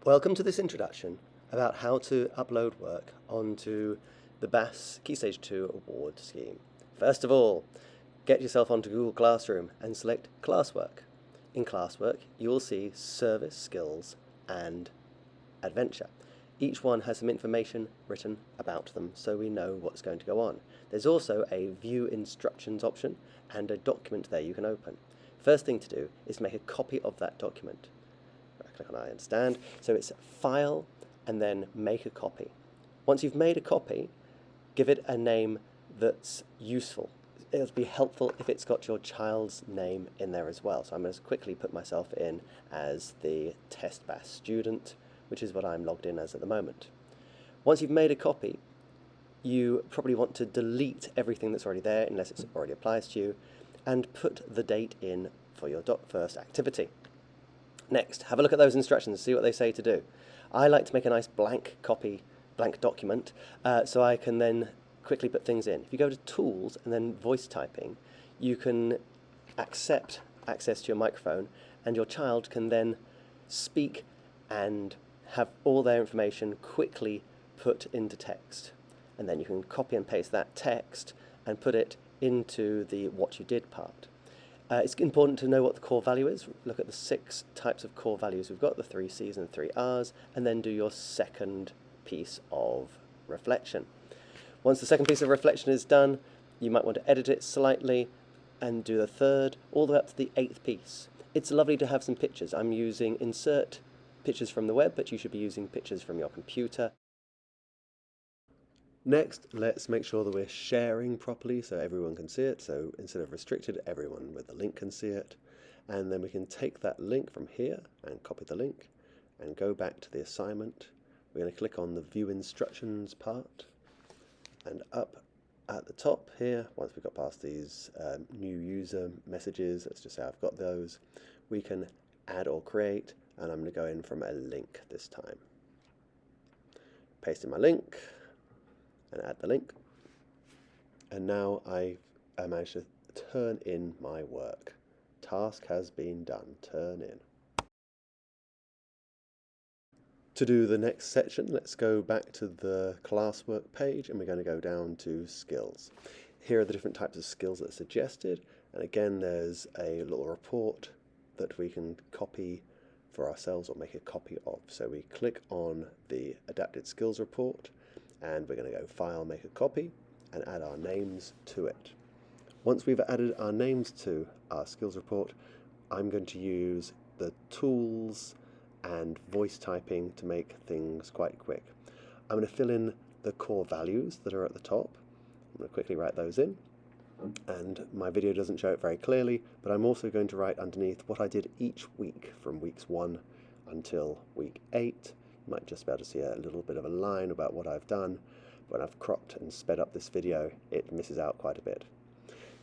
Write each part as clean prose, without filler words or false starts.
Welcome to this introduction about how to upload work onto the BAS Key Stage 2 award scheme. First of all, get yourself onto Google Classroom and select Classwork. In Classwork, you will see Service, Skills, and Adventure. Each one has some information written about them so we know what's going to go on. There's also a View Instructions option and a document there you can open. First thing to do is make a copy of that document. Click on I understand. So it's File and then Make a Copy. Once you've made a copy, give it a name that's useful. It'll be helpful if it's got your child's name in there as well. So I'm going to quickly put myself in as the Test BAS student, which is what I'm logged in as at the moment. Once you've made a copy, you probably want to delete everything that's already there, unless it already applies to you, and put the date in for your first activity. Next, have a look at those instructions, see what they say to do. I like to make a nice blank document, so I can then quickly put things in. If you go to Tools and then Voice Typing, you can accept access to your microphone, and your child can then speak and have all their information quickly put into text. And then you can copy and paste that text and put it into the What You Did part. It's important to know what the core value is. Look at the 6 types of core values we've got, the 3 C's and 3 R's, and then do your second piece of reflection. Once the second piece of reflection is done, you might want to edit it slightly and do the third, all the way up to the 8th piece. It's lovely to have some pictures. I'm using insert pictures from the web, but you should be using pictures from your computer. Next, let's make sure that we're sharing properly so everyone can see it. So instead of restricted, everyone with the link can see it. And then we can take that link from here and copy the link and go back to the assignment. We're going to click on the View Instructions part, and up at the top here, once we've got past these new user messages, let's just say I've got those, we can add or create, and I'm going to go in from a link this time. Paste in my link and add the link, and now I managed to turn in my work. Task has been done, turn in. To do the next section, let's go back to the classwork page, and we're going to go down to skills. Here are the different types of skills that are suggested, and again there's a little report that we can copy for ourselves or make a copy of. So we click on the adapted skills report, and we're going to go File, Make a Copy, and add our names to it. Once we've added our names to our skills report, I'm going to use the Tools and Voice Typing to make things quite quick. I'm going to fill in the core values that are at the top. I'm going to quickly write those in, and my video doesn't show it very clearly, but I'm also going to write underneath what I did each week from weeks 1 until week 8. You might just be able to see a little bit of a line about what I've done. When I've cropped and sped up this video, it misses out quite a bit.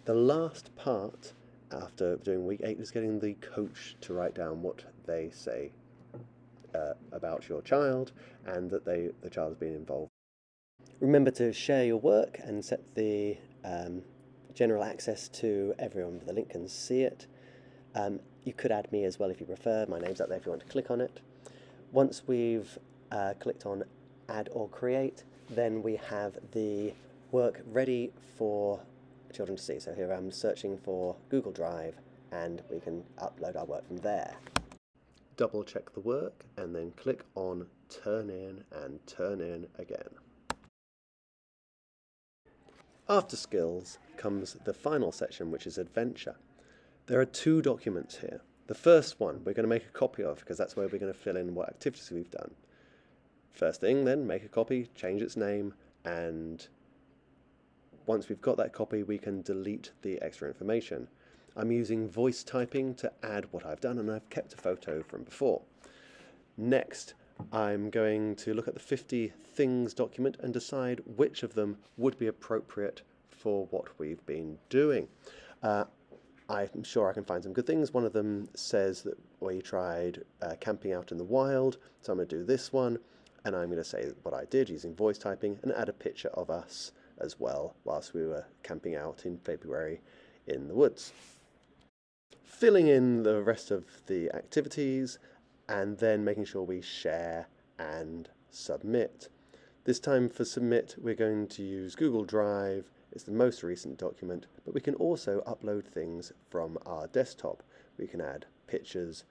The last part after doing week 8 is getting the coach to write down what they say about your child, and that the child has been involved. Remember to share your work and set the general access to everyone with the link can see it. You could add me as well if you prefer. My name's up there if you want to click on it. Once we've clicked on Add or Create, then we have the work ready for children to see. So here I'm searching for Google Drive, and we can upload our work from there. Double check the work and then click on Turn In and Turn In again. After skills comes the final section, which is adventure. There are 2 documents here. The first one we're going to make a copy of, because that's where we're going to fill in what activities we've done. First thing then, make a copy, change its name, and once we've got that copy we can delete the extra information. I'm using voice typing to add what I've done, and I've kept a photo from before. Next, I'm going to look at the 50 things document and decide which of them would be appropriate for what we've been doing. I'm sure I can find some good things. One of them says that we tried camping out in the wild, so I'm going to do this one, and I'm going to say what I did using voice typing and add a picture of us as well whilst we were camping out in February in the woods. Filling in the rest of the activities, and then making sure we share and submit. This time for submit, we're going to use Google Drive. It's the most recent document, but we can also upload things from our desktop. We can add pictures,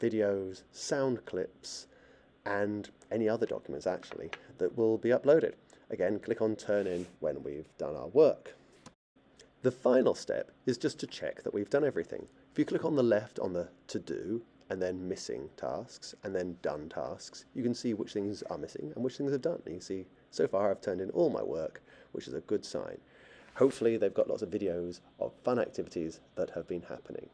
videos, sound clips, and any other documents actually that will be uploaded. Again, click on Turn In when we've done our work. The final step is just to check that we've done everything. If you click on the left on the To Do, and then Missing Tasks, and then Done Tasks, you can see which things are missing and which things have done. And you can see, so far I've turned in all my work, which is a good sign. Hopefully they've got lots of videos of fun activities that have been happening.